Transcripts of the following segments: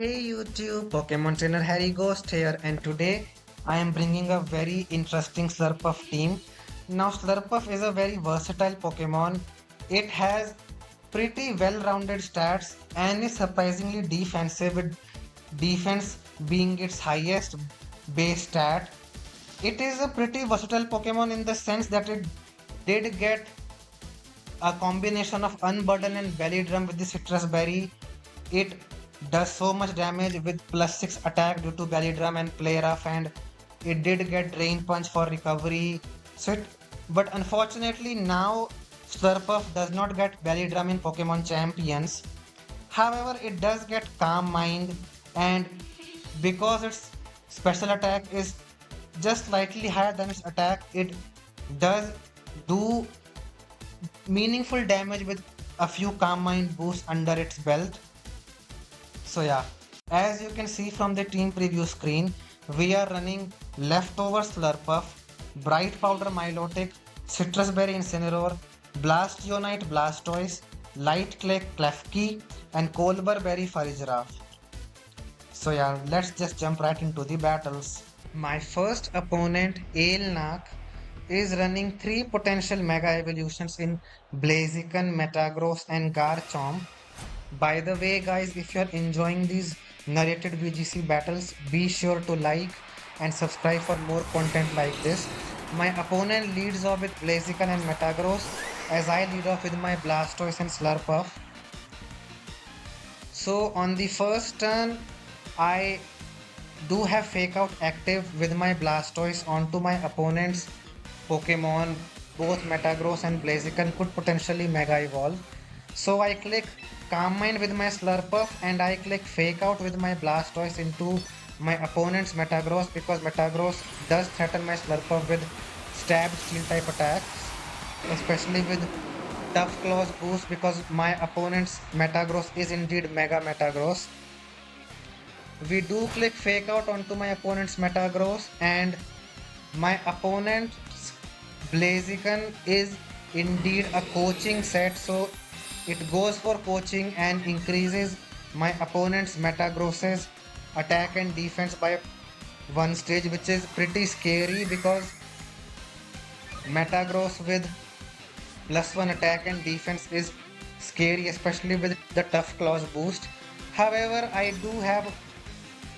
Hey YouTube, Pokemon Trainer Harry Ghost here, and today I am bringing a very interesting Slurpuff team. Now, Slurpuff is a very versatile Pokemon. It has pretty well-rounded stats and is surprisingly defensive, with defense being its highest base stat. It is a pretty versatile Pokemon in the sense that it did get a combination of Unburden and Belly Drum with the Citrus Berry. It does so much damage with +6 attack due to Belly Drum and Play Rough, and it did get Drain Punch for recovery. But unfortunately now Slurpuff does not get Belly Drum in Pokemon Champions. However, it does get Calm Mind, and because its special attack is just slightly higher than its attack, it does do meaningful damage with a few Calm Mind boosts under its belt. So yeah, as you can see from the team preview screen, we are running Leftover Slurpuff, Bright Powder Milotic, Citrus Berry Incineroar, Bastionite Blastoise, Light Clay Klefki, and Colbur Berry Farigiraf. So yeah, let's just jump right into the battles. My first opponent, Aelnak, is running 3 potential Mega Evolutions in Blaziken, Metagross, and Garchomp. By the way, guys, if you're enjoying these narrated VGC battles, be sure to like and subscribe for more content like this. My opponent leads off with Blaziken and Metagross, as I lead off with my Blastoise and Slurpuff. So on the first turn, I do have Fake Out active with my Blastoise onto my opponent's Pokemon. Both Metagross and Blaziken could potentially Mega Evolve. So I click Calm Mind with my Slurpuff, and I click Fake Out with my Blastoise into my opponent's Metagross, because Metagross does threaten my Slurpuff with Stab Steel type attacks, especially with Tough Claws boost, because my opponent's Metagross is indeed Mega Metagross. We do click Fake Out onto my opponent's Metagross, and my opponent's Blaziken is indeed a coaching set, so it goes for coaching and increases my opponent's Metagross's attack and defense by 1 stage, which is pretty scary because Metagross with +1 attack and defense is scary, especially with the Tough Claws boost. However, I do have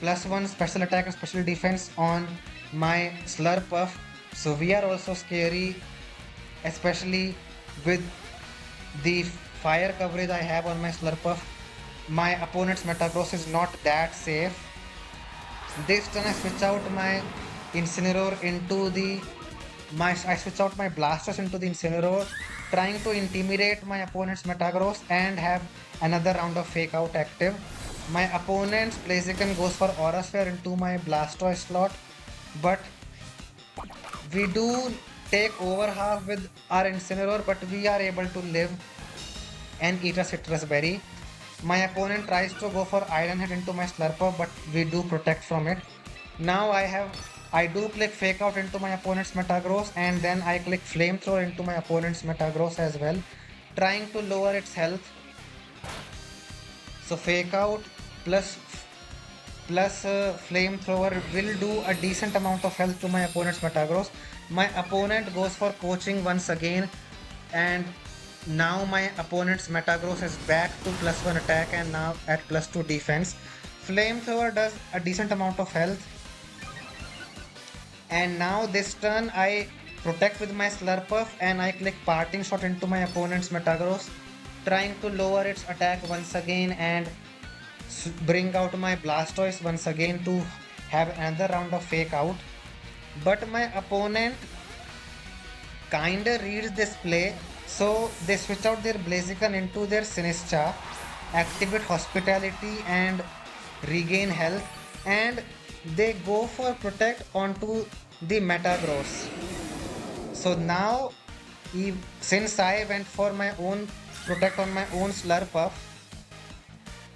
+1 special attack and special defense on my Slurpuff, so we are also scary, especially with the fire coverage I have on my Slurpuff. My opponent's Metagross is not that safe. This turn I switch out my Incineroar into the I switch out my Blastoise into the Incineroar, trying to intimidate my opponent's Metagross and have another round of Fake Out active. My opponent's Blaziken goes for Aura Sphere into my Blastoise slot, but we do take over half with our Incineroar, but we are able to live and eat a Citrus Berry. My opponent tries to go for Iron Head into my Slurpuff, but we do protect from it. Now I do click Fake Out into my opponent's Metagross, and then I click Flamethrower into my opponent's Metagross as well, trying to lower its health. So Fake Out plus Flamethrower will do a decent amount of health to my opponent's Metagross. My opponent goes for Coaching once again, and now my opponent's Metagross is back to +1 attack and now at +2 defense. Flamethrower does a decent amount of health. And now this turn I protect with my Slurpuff, and I click Parting Shot into my opponent's Metagross, trying to lower its attack once again and bring out my Blastoise once again to have another round of Fake Out. But my opponent kinda reads this play, so they switch out their Blaziken into their Sinistcha, activate Hospitality and regain health, and they go for Protect onto the Metagross. So now, since I went for my own Protect on my own Slurpuff,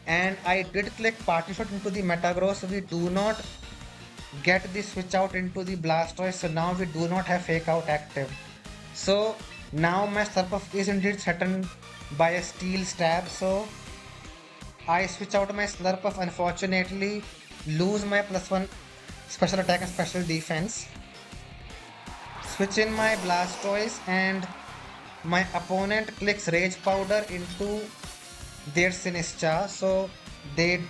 and I did click Party Shot into the Metagross, we do not get the switch out into the Blastoise, so now we do not have Fake Out active. So now my Slurpuff is indeed threatened by a Steel Stab, so I switch out my Slurpuff, unfortunately lose my +1 special attack and special defense. Switch in my Blastoise and my opponent clicks Rage Powder into their Sinistcha, they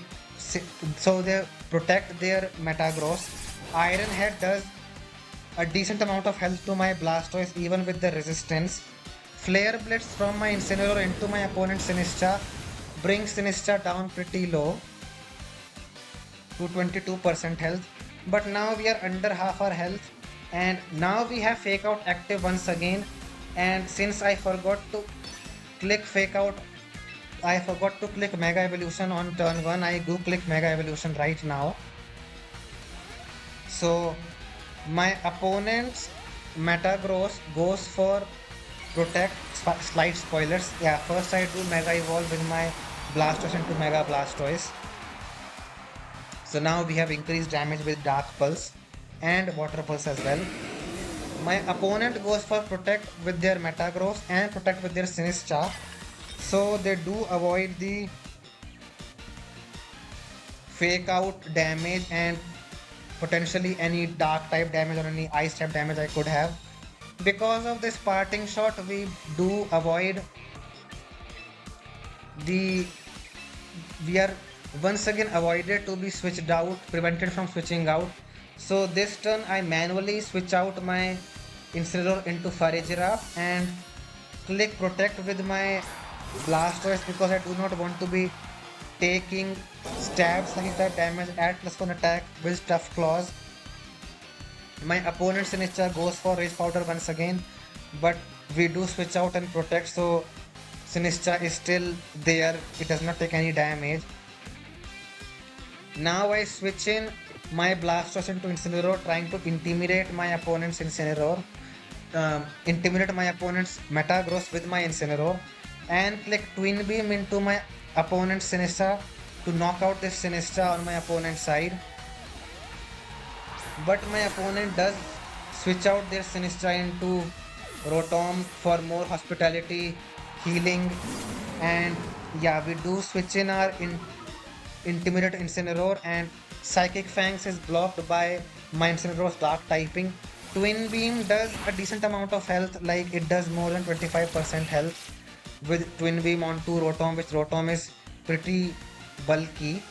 so they protect their Metagross. Iron Head does a decent amount of health to my Blastoise even with the resistance. Flare Blitz from my Incineroar into my opponent's Sinistcha brings Sinistcha down pretty low to 22% health. But now we are under half our health, and now we have Fake Out active once again. And since I forgot to click Fake Out, I forgot to click Mega Evolution on turn 1. I do click Mega Evolution right now. So my opponent's Metagross goes for Protect. Slight spoilers. Yeah, first I do Mega Evolve with my Blastoise into Mega Blastoise. So now we have increased damage with Dark Pulse and Water Pulse as well. My opponent goes for Protect with their Metagross and Protect with their Sinistcha. So they do avoid the Fake Out damage and potentially any Dark type damage or any Ice type damage I could have. Because of this Parting Shot, we do avoid we are once again avoided to be switched out, prevented from switching out. So this turn I manually switch out my Incineroar into Farigiraf and click Protect with my Blastoise because I do not want to be taking stab psychic type damage at +1 attack with Tough Claws. My opponent's Sinistcha goes for Rage Powder once again, but we do switch out and protect, so Sinistcha is still there, it does not take any damage. Now I switch in my Blastoise into Incineroar, trying to intimidate my opponent's Incineroar, intimidate my opponent's Metagross with my Incineroar, and click Twin Beam into my opponent's Sinistcha to knock out this Sinistcha on my opponent's side. But my opponent does switch out their Sinistcha into Rotom for more hospitality, healing, and yeah, we do switch in our Intimidate Incineroar, and Psychic Fangs is blocked by my Incineroar's Dark typing. Twin Beam does a decent amount of health, like it does more than 25% health with Twin Beam onto Rotom, which Rotom is pretty bulky.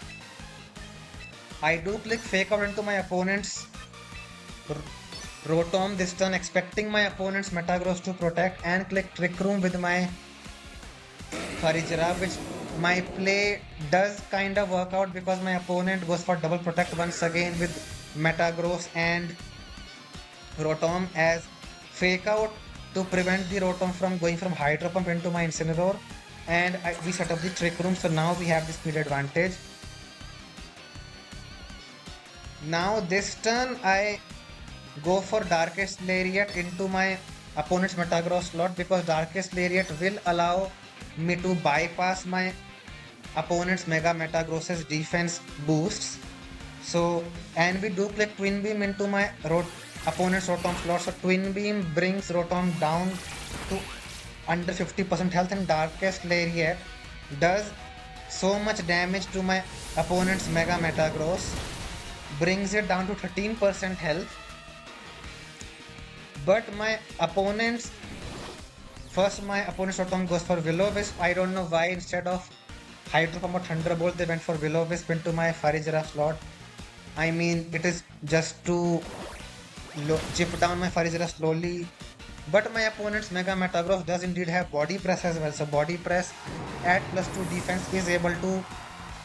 I do click Fake Out into my opponent's Rotom this turn, expecting my opponent's Metagross to protect, and click Trick Room with my Farigiraf, which my play does kind of work out because my opponent goes for double protect once again with Metagross and Rotom as Fake Out to prevent the Rotom from going from Hydro Pump into my Incineroar, and we set up the Trick Room, so now we have the speed advantage. Now this turn I go for Darkest Lariat into my opponent's Metagross slot because Darkest Lariat will allow me to bypass my opponent's Mega Metagross's defense boosts. So, and we do click Twin Beam into my opponent's Rotom slot. So Twin Beam brings Rotom down to under 50% health, and Darkest Lariat does so much damage to my opponent's Mega Metagross, brings it down to 13% health. But my opponent's Rotom goes for Will-O-Wisp. I don't know why instead of Hydro Pump or Thunderbolt they went for Will-O-Wisp into my Farigiraf slot. I mean, it is just to chip down my Farigiraf slowly. But my opponent's Mega Metagross does indeed have Body Press as well. So Body Press at +2 defense is able to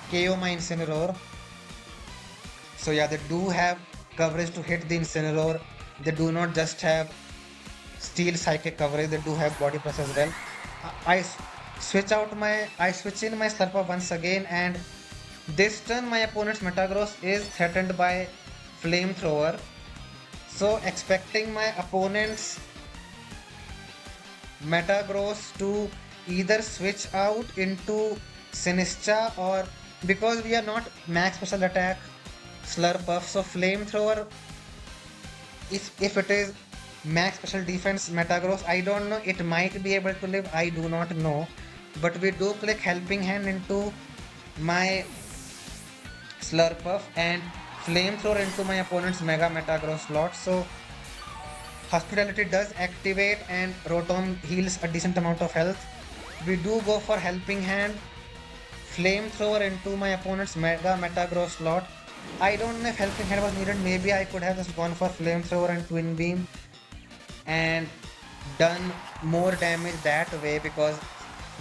KO my Incineroar. So yeah, they do have coverage to hit the Incineroar. They do not just have Steel Psychic coverage, they do have Body Press as well. I switch in my Slurpuff once again, and this turn my opponent's Metagross is threatened by Flamethrower. So expecting my opponent's Metagross to either switch out into Sinistcha, or because we are not max special attack Slurpuff, so Flamethrower, if it is max special defense Metagross, I don't know, it might be able to live, I do not know. But we do click Helping Hand into my Slurpuff and Flamethrower into my opponent's Mega Metagross slot. So Hospitality does activate and Rotom heals a decent amount of health. We do go for Helping Hand, Flamethrower into my opponent's Mega Metagross slot. I don't know if Helping Hand was needed. Maybe I could have just gone for Flamethrower and Twin Beam and done more damage that way, because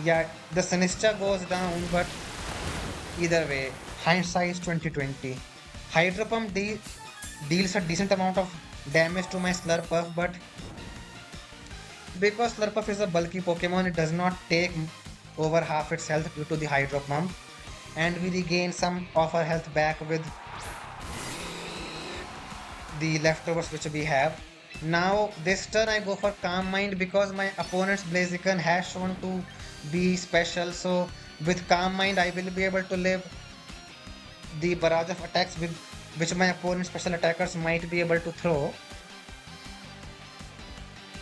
yeah, the Sinistcha goes down, but either way, hindsight 2020. Hydro Pump deals a decent amount of damage to my Slurpuff, but because Slurpuff is a bulky Pokemon, it does not take over half its health due to the Hydro Pump, and we regain some of our health back with the leftovers which we have. Now this turn I go for Calm Mind because my opponent's Blaziken has shown to be special. So with Calm Mind I will be able to live the barrage of attacks with which my opponent's special attackers might be able to throw.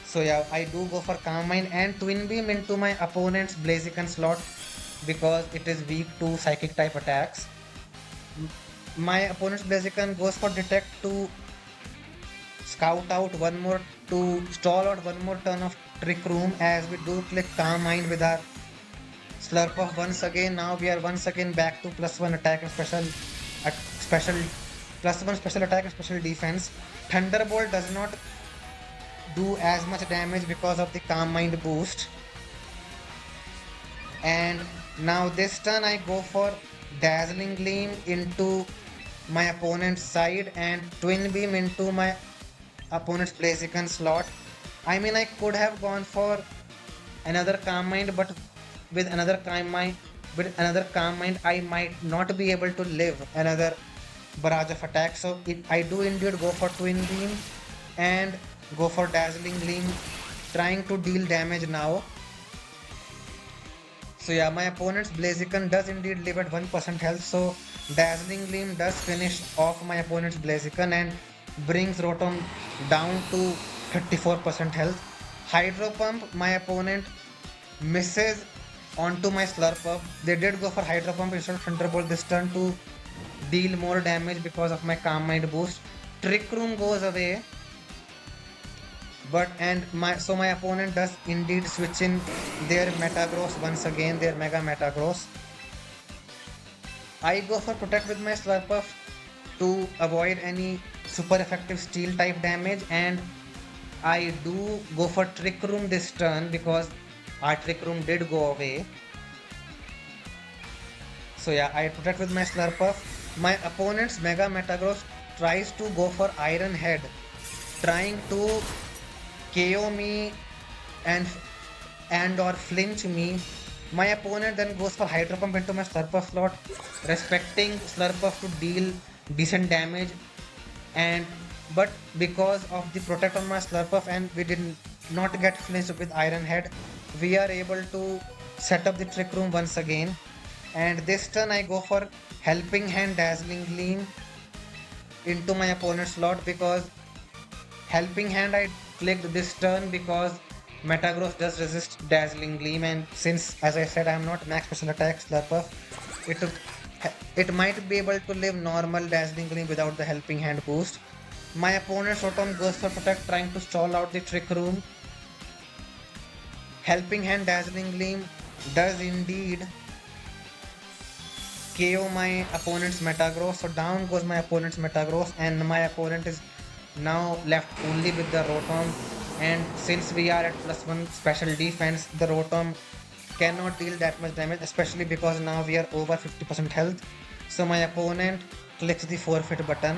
So yeah, I do go for Calm Mind and Twin Beam into my opponent's Blaziken slot because it is weak to Psychic type attacks. My opponent's Blaziken goes for Detect to scout out one more, to stall out one more turn of Trick Room, as we do click Calm Mind with our Slurpuff once again. Now we are once again back to +1 attack and special +1 special attack and special defense. Thunderbolt does not do as much damage because of the Calm Mind boost. And now this turn I go for Dazzling Gleam into my opponent's side and Twin Beam into my opponent's Blaziken slot. I mean, I could have gone for another Calm Mind, but with another Calm Mind, I might not be able to live another barrage of attacks. So I do indeed go for Twin Beam and go for Dazzling Gleam, trying to deal damage now. So yeah, my opponent's Blaziken does indeed live at 1% health. So Dazzling Gleam does finish off my opponent's Blaziken and brings Rotom down to 34% health. Hydro Pump, my opponent misses onto my Slurpuff. They did go for Hydro Pump instead of Thunderbolt this turn to deal more damage because of my Calm Mind boost. Trick Room goes away. But my opponent does indeed switch in their Metagross once again, their Mega Metagross. I go for Protect with my Slurpuff to avoid any super effective steel type damage, and I do go for Trick Room this turn because our Trick Room did go away. So yeah, I protect with my Slurpuff. My opponent's Mega Metagross tries to go for Iron Head, trying to KO me and or flinch me. My opponent then goes for Hydro Pump into my Slurpuff slot, respecting Slurpuff to deal decent damage, and but because of the protect on my Slurpuff and we did not get flinched with Iron Head, we are able to set up the Trick Room once again. And this turn I go for Helping Hand Dazzling Gleam into my opponent's slot because Helping Hand I clicked this turn because Metagross does resist Dazzling Gleam, and since, as I said, I am not max special attack Slurpuff, it might be able to live normal Dazzling Gleam without the Helping Hand boost. My opponent's Rotom goes for Protect, trying to stall out the Trick Room. Helping Hand Dazzling Gleam does indeed KO my opponent's Metagross, so down goes my opponent's Metagross, and my opponent is now left only with the Rotom. And since we are at +1 special defense, the Rotom cannot deal that much damage, especially because now we are over 50% health. So my opponent clicks the forfeit button.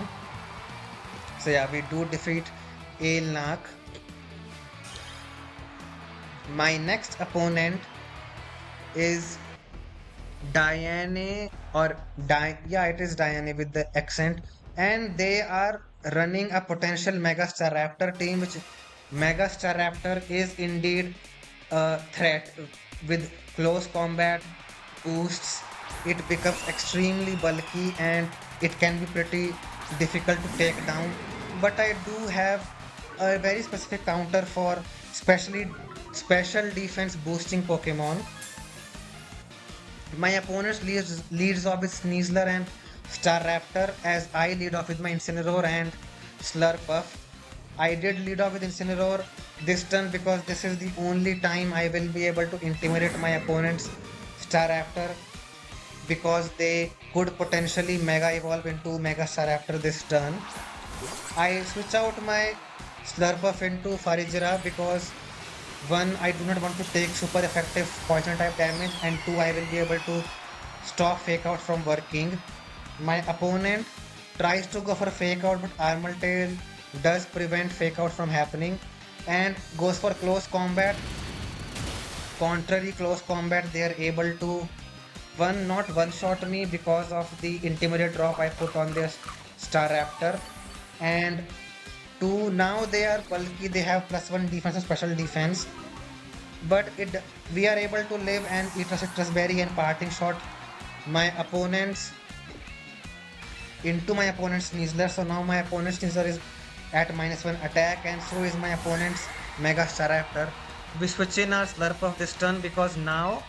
So yeah, we do defeat Ailnak. My next opponent is Diane, or yeah, it is Diane with the accent, and they are running a potential Mega Staraptor team, which Mega Staraptor is indeed a threat with close combat boosts. It becomes extremely bulky and it can be pretty difficult to take down. But I do have a very specific counter for special defense boosting Pokemon. My opponent's leads off with Sneasler and Staraptor, as I lead off with my Incineroar and Slurpuff. I did lead off with Incineroar this turn because this is the only time I will be able to intimidate my opponent's Staraptor, because they could potentially Mega Evolve into Mega Staraptor this turn. I switch out my Slurpuff into Farigiraf because one, I do not want to take super effective poison type damage, and two, I will be able to stop fake out from working. My opponent tries to go for fake out, but Armor Tail does prevent fake out from happening and goes for close combat. Contrary close combat, they are able to one, not one shot me because of the intimidate drop I put on their Staraptor, and two, now they are bulky, they have +1 defense and special defense, but we are able to live and eat a citrus berry and parting shot my opponent's into my opponent's Sneasler. So now my opponent's Sneasler is at -1 attack, and so is my opponent's Mega Staraptor. We switch in our Slurpuff this turn because now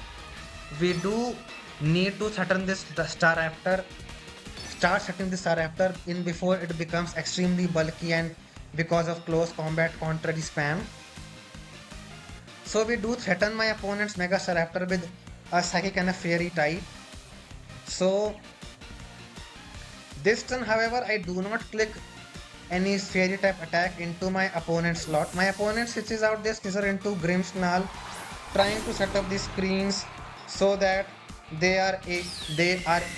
we do need to threaten this the Staraptor. Start setting the Staraptor in before it becomes extremely bulky and because of close combat contrary spam. So we do threaten my opponent's Mega Staraptor with a Psychic and a Fairy type. So this turn, however, I do not click any Fairy type attack into my opponent's slot. My opponent switches out this Scissor into Grimmsnarl, trying to set up the screens so that they are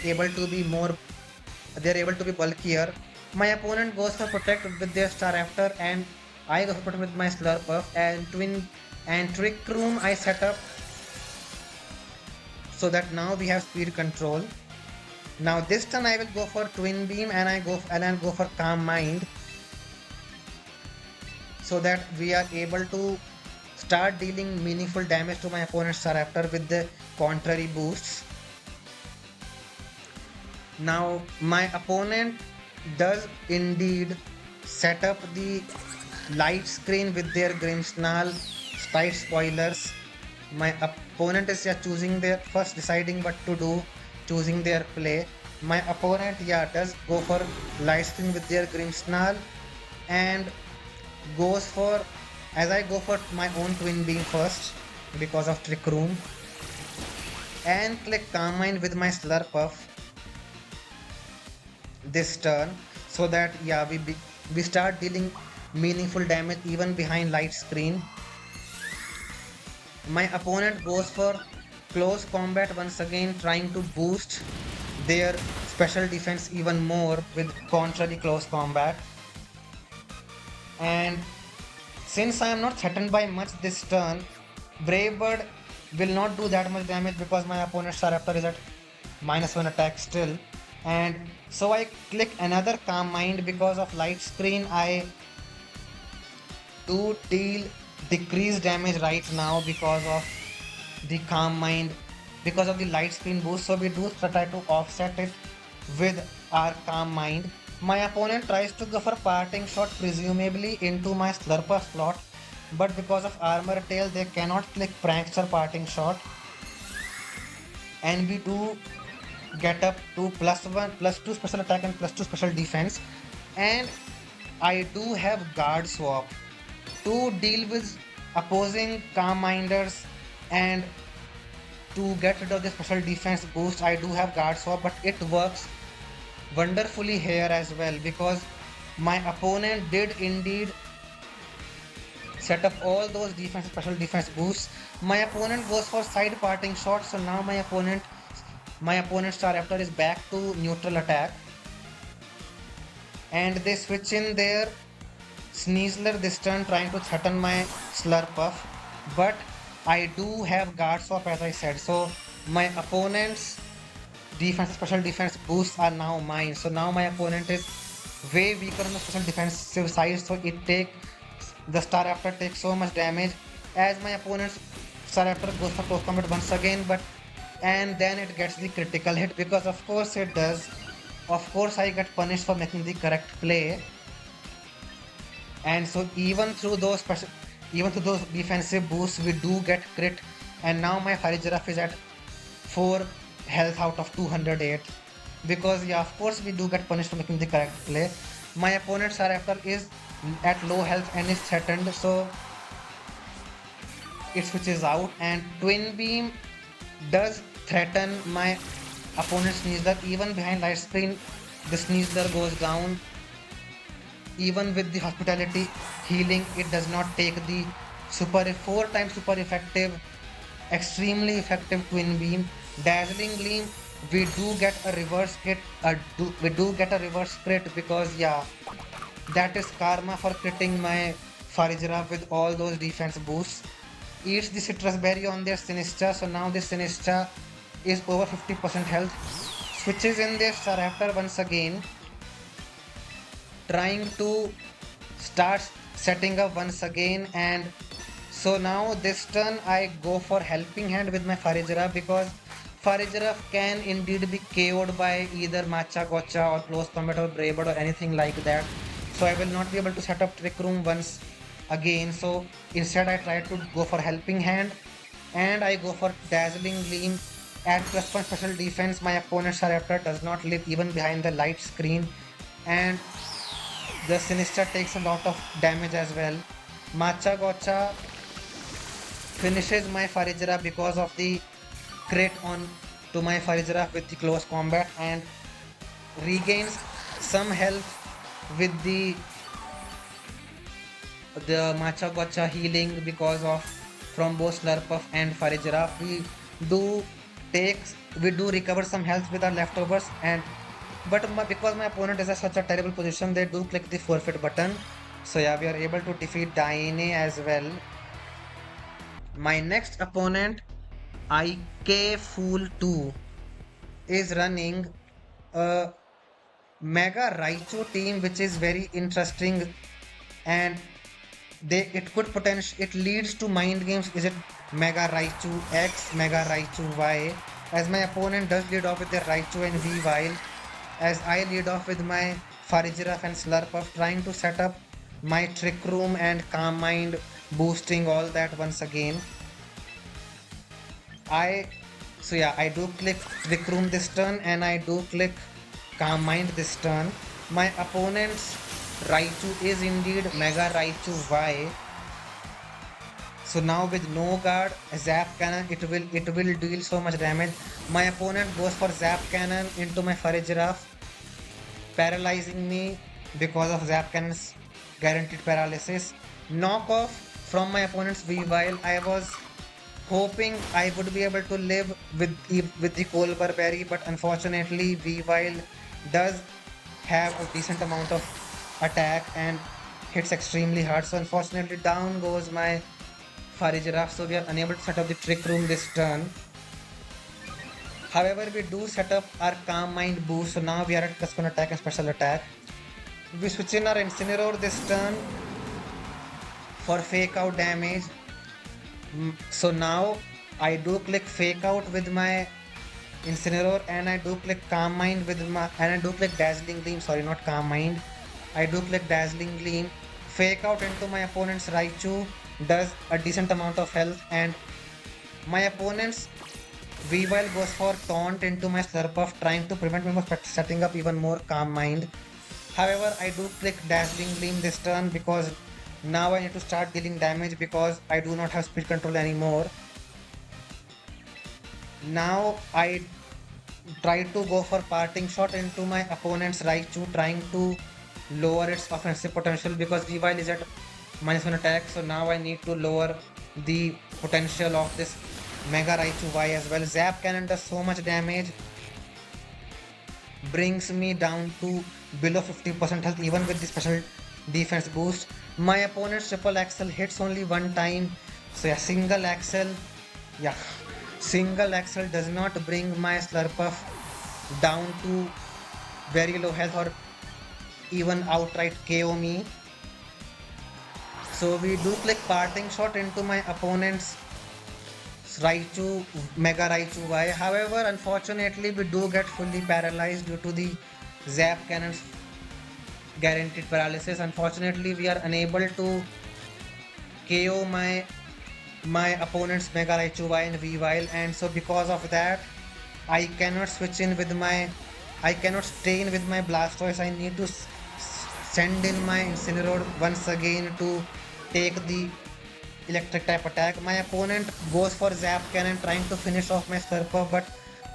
able to be more, they are able to be bulkier. My opponent goes for Protect with their Staraptor, and I go for Protect with my Slurpuff, and Trick Room I set up so that now we have speed control. Now this turn I will go for Twin Beam, and I'll go for Calm Mind, so that we are able to start dealing meaningful damage to my opponent's Staraptor with the contrary boosts. Now my opponent does indeed set up the light screen with their Grimmsnarl Spite Spoilers. My opponent is choosing their first, deciding what to do, choosing their play. My opponent does go for light screen with their Grimmsnarl and goes for, as I go for my own Twin Beam first because of Trick Room, and click Calm Mind with my Slurpuff this turn, so that we start dealing meaningful damage even behind light screen. My opponent goes for close combat once again, trying to boost their special defense even more with contrary close combat. And since I am not threatened by much this turn, Brave Bird will not do that much damage because my opponent's Staraptor is at -1 attack still. And so I click another Calm Mind because of light screen. I do deal decreased damage right now because of the Calm Mind, because of the light screen boost. So we do try to offset it with our Calm Mind. My opponent tries to go for Parting Shot, presumably into my Slurpuff slot, but because of Armor Tail they cannot click Prankster Parting Shot, and we do get up to +1 +2 special attack and +2 special defense. And I do have Guard Swap to deal with opposing Calm Minders, and to get rid of the special defense boost I do have Guard Swap, but it works wonderfully here as well because my opponent did indeed set up all those defense special defense boosts. My opponent goes for Side Parting Shot, so now my opponent's Staraptor is back to neutral attack, and they switch in their Sneasler this turn, trying to threaten my Slurpuff, but I do have Guard Swap as I said, so my opponent's special defense boosts are now mine. So now my opponent is way weaker on the special defensive side, so the Staraptor takes so much damage as my opponent's Staraptor goes for close combat once again, and then it gets the critical hit, because of course it does. Of course I get punished for making the correct play, and so even through those defensive boosts we do get crit, and now my Farigiraf is at 4 health out of 208, because yeah, of course we do get punished for making the correct play. My opponent's character is at low health and is threatened, so it switches out, and Twin Beam does threaten my opponent's Sneasler. Even behind light screen, the Sneasler goes down. Even with the hospitality healing, it does not take the super 4 times super effective, extremely effective Twin Beam. Dazzling Gleam, we do get a reverse crit, we do get a reverse crit, because yeah, that is karma for critting my Farigiraf with all those defense boosts. Eats the citrus berry on their Sinistra, so now this Sinistra is over 50% health. Switches in their Staraptor once again, trying to start setting up once again, and so now this turn I go for helping hand with my Farigiraf, because Farigiraf can indeed be KO'd by either Macha Gotcha or Close Combat or Braybird or anything like that. So I will not be able to set up Trick Room once again. So instead I try to go for helping hand, and I go for Dazzling Gleam. At +1 special defense, my opponent's Raptor does not live even behind the light screen, and the Sinister takes a lot of damage as well. Macha Gotcha finishes my Farigiraf because of the crit on to my Farigiraf with the close combat, and regains some health with the Macha Gotcha healing because of from both Slurpuff and Farigiraf. Do take we do recover some health with our leftovers, and because my opponent is at such a terrible position, they do click the forfeit button. So yeah, we are able to defeat Daine as well. My next opponent, IK Fool 2, is running a Mega Raichu team, which is very interesting, and it leads to mind games. Is it Mega Raichu X, Mega Raichu Y? As my opponent does lead off with their Raichu and Weavile, as I lead off with my Farigiraf and Slurpuff, trying to set up my Trick Room and Calm Mind, boosting all that once again. I so yeah, I do click Trick Room this turn, and I do click Calm Mind this turn. My opponent's Raichu is indeed Mega Raichu Y. So now with no guard, Zap Cannon, it will deal so much damage. My opponent goes for Zap Cannon into my Farigiraf, paralyzing me because of Zap Cannon's guaranteed paralysis. Knock off from my opponent's Weavile. I was hoping I would be able to live with the Colbur Berry, but unfortunately Weavile does have a decent amount of attack and hits extremely hard. So unfortunately down goes my Farigiraf, so we are unable to set up the Trick Room this turn. However, we do set up our Calm Mind boost, so now we are at +1 attack and special attack. We switch in our Incineroar this turn for Fake Out damage. So now I do click Fake Out with my Incineroar, and I do click Calm Mind with my, and I do click Dazzling Gleam, sorry, not Calm Mind. I do click Dazzling Gleam, Fake Out into my opponent's Raichu, does a decent amount of health, and my opponent's Weavile goes for Taunt into my Slurpuff, trying to prevent me from setting up even more Calm Mind. However, I do click Dazzling Gleam this turn, because now I need to start dealing damage, because I do not have speed control anymore. Now I try to go for Parting Shot into my opponent's Raichu, trying to lower its offensive potential, because Weavile is at -1 attack, so now I need to lower the potential of this Mega Raichu Y as well. Zap Cannon does so much damage, brings me down to below 50% health even with the special defense boost. My opponent's Triple Axel hits only one time, so yeah, Single Axel does not bring my Slurpuff down to very low health or even outright KO me. So we do click Parting Shot into my opponent's Raichu, Mega Raichu Y. However, unfortunately, we do get fully paralyzed due to the Zap Cannon's guaranteed paralysis. Unfortunately, we are unable to KO my opponent's Mega Raichu Y and Weavile, and so because of that, I cannot switch in with my, I cannot stay in with my Blastoise. I need to send in my Incineroar once again to take the electric type attack. My opponent goes for Zap Cannon trying to finish off my Slurpuff, but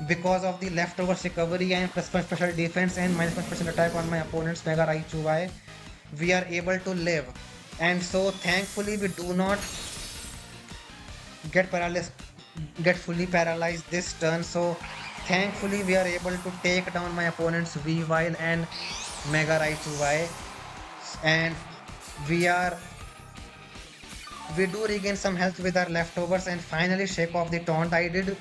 because of the leftovers recovery and plus one special defense and minus one special attack on my opponent's Mega Raichu Y, we are able to live. And so thankfully we do not get paralyzed, get fully paralyzed this turn. So thankfully we are able to take down my opponent's Weavile and Mega Raichu Y, and we are we do regain some health with our leftovers and finally shake off the taunt. I did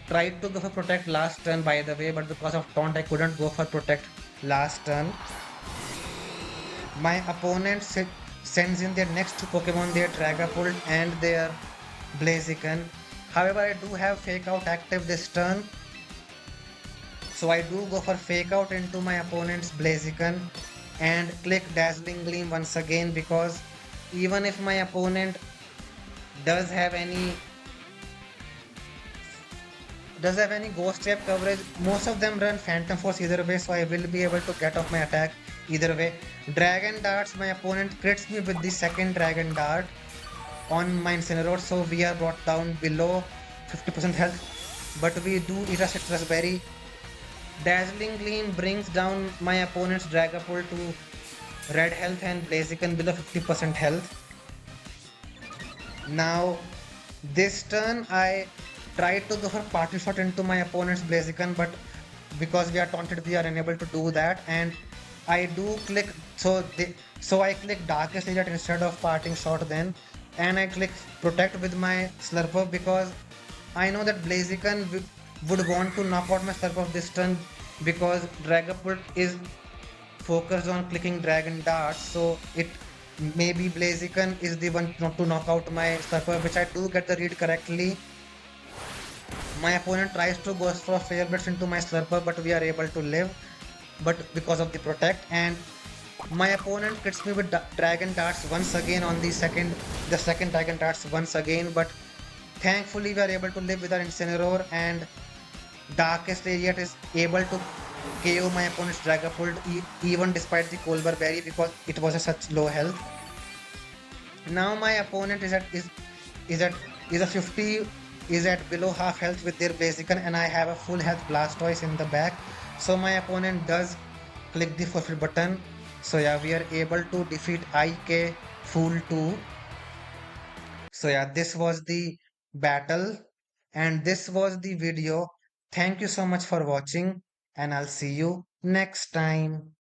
try to go for protect last turn by the way, but because of taunt I couldn't go for protect last turn. My opponent sends in their next two Pokemon, their Dragapult and their Blaziken. However, I do have Fake Out active this turn, so I do go for Fake Out into my opponent's Blaziken and click Dazzling Gleam once again, because even if my opponent does have any ghost type coverage, most of them run Phantom Force either way, so I will be able to get off my attack either way. Dragon Darts, my opponent crits me with the second Dragon Dart on my Incineroar, so we are brought down below 50% health, but we do eat a Citrus Berry. Dazzling Gleam brings down my opponent's Dragapult to red health and Blaziken below 50% health. Now, this turn I tried to go for Party Shot into my opponent's Blaziken, but because we are taunted, we are unable to do that. And I do click, so I click Darkest Area instead of Parting Shot then, and I click Protect with my Slurpuff because I know that Blaziken would want to knock out my Slurpuff this turn because Dragapult is focused on clicking Dragon Darts, so it maybe Blaziken is the one not to knock out my Slurper, which I do get the read correctly. My opponent tries to go for Fair Blitz into my Slurper, but we are able to live, but because of the Protect, and my opponent hits me with Dragon Darts once again on the second Dragon Darts once again, but thankfully we are able to live with our Incineroar, and Darkest Area is able to KO my opponent's Dragapult even despite the Colbur Berry because it was a such low health. Now my opponent is at is a 50 is at below half health with their Blaziken, and I have a full health Blastoise in the back. So my opponent does click the forfeit button. So yeah, we are able to defeat IK Fool 2. So yeah, this was the battle and this was the video. Thank you so much for watching, and I'll see you next time.